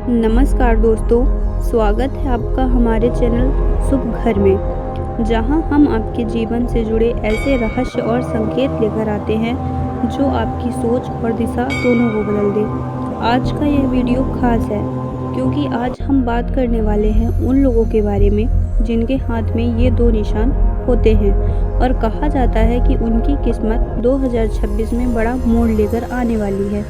नमस्कार दोस्तों, स्वागत है आपका हमारे चैनल शुभ घर में, जहां हम आपके जीवन से जुड़े ऐसे रहस्य और संकेत लेकर आते हैं जो आपकी सोच और दिशा दोनों को बदल दे। आज का यह वीडियो खास है क्योंकि आज हम बात करने वाले हैं उन लोगों के बारे में जिनके हाथ में ये दो निशान होते हैं और कहा जाता है कि उनकी किस्मत 2026 में बड़ा मोड़ लेकर आने वाली है।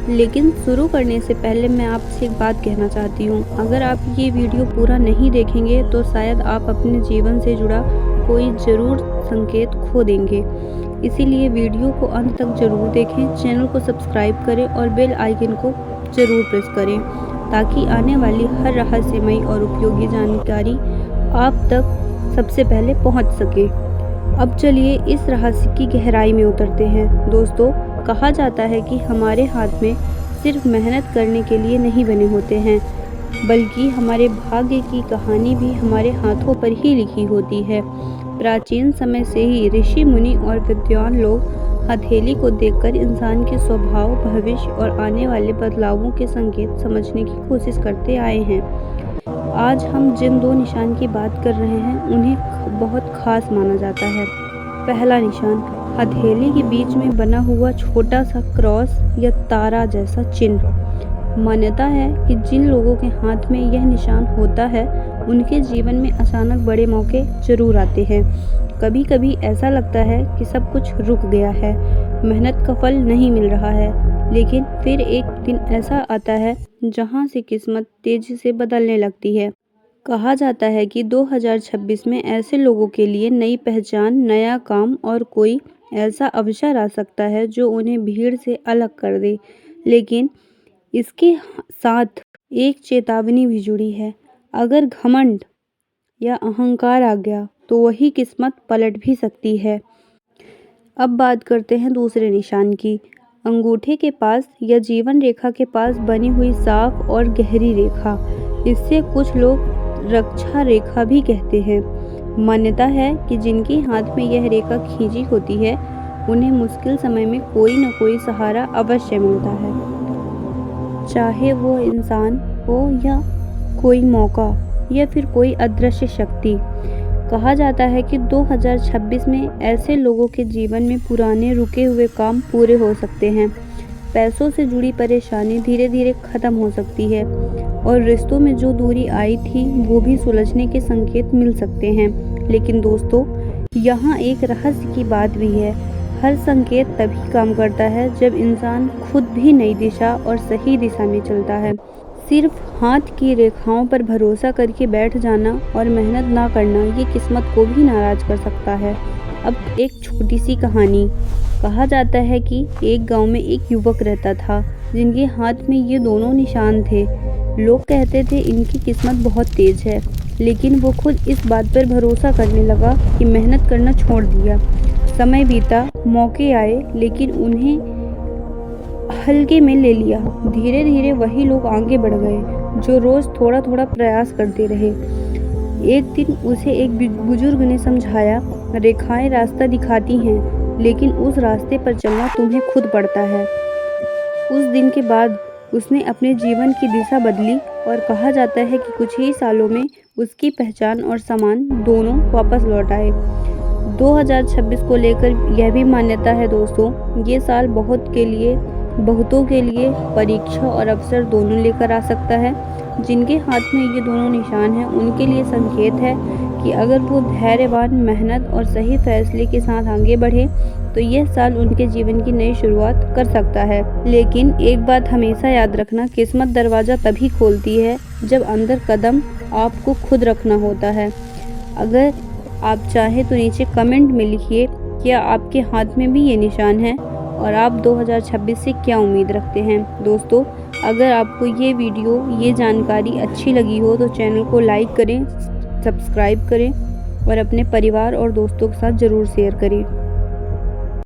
लेकिन शुरू करने से पहले मैं आपसे एक बात कहना चाहती हूँ। अगर आप ये वीडियो पूरा नहीं देखेंगे तो शायद आप अपने जीवन से जुड़ा कोई ज़रूर संकेत खो देंगे। इसीलिए वीडियो को अंत तक ज़रूर देखें, चैनल को सब्सक्राइब करें और बेल आइकन को ज़रूर प्रेस करें ताकि आने वाली हर रहस्यमयी और उपयोगी जानकारी आप तक सबसे पहले पहुँच सके। अब चलिए इस रहस्य की गहराई में उतरते हैं। दोस्तों, कहा जाता है कि हमारे हाथ में सिर्फ मेहनत करने के लिए नहीं बने होते हैं, बल्कि हमारे भाग्य की कहानी भी हमारे हाथों पर ही लिखी होती है। प्राचीन समय से ही ऋषि मुनि और विद्वान लोग हथेली को देखकर इंसान के स्वभाव, भविष्य और आने वाले बदलावों के संकेत समझने की कोशिश करते आए हैं। आज हम जिन दो निशान की बात कर रहे हैं उन्हें बहुत खास माना जाता है। पहला निशान, हथेली के बीच में बना हुआ छोटा सा क्रॉस या तारा जैसा चिन्ह। मान्यता है कि जिन लोगों के हाथ में यह निशान होता है उनके जीवन में अचानक बड़े मौके जरूर आते हैं। कभी कभी ऐसा लगता है कि सब कुछ रुक गया है, मेहनत का फल नहीं मिल रहा है, लेकिन फिर एक दिन ऐसा आता है जहां से किस्मत तेजी से बदलने लगती है। कहा जाता है कि 2026 में ऐसे लोगों के लिए नई पहचान, नया काम और कोई ऐसा अवसर आ सकता है जो उन्हें भीड़ से अलग कर दे। लेकिन इसके साथ एक चेतावनी भी जुड़ी है। अगर घमंड या अहंकार आ गया तो वही किस्मत पलट भी सकती है। अब बात करते हैं दूसरे निशान की। अंगूठे के पास या जीवन रेखा के पास बनी हुई साफ और गहरी रेखा, इससे कुछ लोग रक्षा रेखा भी कहते हैं। मान्यता है कि जिनके हाथ में यह रेखा खींची होती है उन्हें मुश्किल समय में कोई न कोई सहारा अवश्य मिलता है, चाहे वो इंसान हो या कोई मौका या फिर कोई अदृश्य शक्ति। कहा जाता है कि 2026 में ऐसे लोगों के जीवन में पुराने रुके हुए काम पूरे हो सकते हैं, पैसों से जुड़ी परेशानी धीरे धीरे खत्म हो सकती है और रिश्तों में जो दूरी आई थी वो भी सुलझने के संकेत मिल सकते हैं। लेकिन दोस्तों, यहाँ एक रहस्य की बात भी है। हर संकेत तभी काम करता है जब इंसान खुद भी नई दिशा और सही दिशा में चलता है। सिर्फ हाथ की रेखाओं पर भरोसा करके बैठ जाना और मेहनत ना करना ये किस्मत को भी नाराज कर सकता है। अब एक छोटी सी कहानी। कहा जाता है कि एक गांव में एक युवक रहता था जिनके हाथ में ये दोनों निशान थे। लोग कहते थे इनकी किस्मत बहुत तेज है, लेकिन वो खुद इस बात पर भरोसा करने लगा कि मेहनत करना छोड़ दिया। समय बीता, मौके आए, लेकिन उन्हें हल्के में ले लिया। धीरे धीरे वही लोग आगे बढ़ गए जो रोज थोड़ा थोड़ा प्रयास करते रहे। एक दिन उसे एक बुजुर्ग ने समझाया, रेखाएं रास्ता दिखाती हैं, लेकिन उस रास्ते पर चलना तुम्हें खुद पड़ता है। उस दिन के बाद उसने अपने जीवन की दिशा बदली और कहा जाता है कि कुछ ही सालों में उसकी पहचान और सम्मान दोनों वापस लौट आए। 2026 को लेकर यह भी मान्यता है दोस्तों, ये साल बहुतों के लिए परीक्षा और अवसर दोनों लेकर आ सकता है। जिनके हाथ में ये दोनों निशान हैं उनके लिए संकेत है कि अगर वो धैर्यवान, मेहनत और सही फैसले के साथ आगे बढ़े तो यह साल उनके जीवन की नई शुरुआत कर सकता है। लेकिन एक बात हमेशा याद रखना, किस्मत दरवाज़ा तभी खोलती है जब अंदर कदम आपको खुद रखना होता है। अगर आप चाहें तो नीचे कमेंट में लिखिए क्या आपके हाथ में भी ये निशान है और आप 2026 से क्या उम्मीद रखते हैं। दोस्तों, अगर आपको ये वीडियो, ये जानकारी अच्छी लगी हो तो चैनल को लाइक करें, सब्सक्राइब करें और अपने परिवार और दोस्तों के साथ ज़रूर शेयर करें।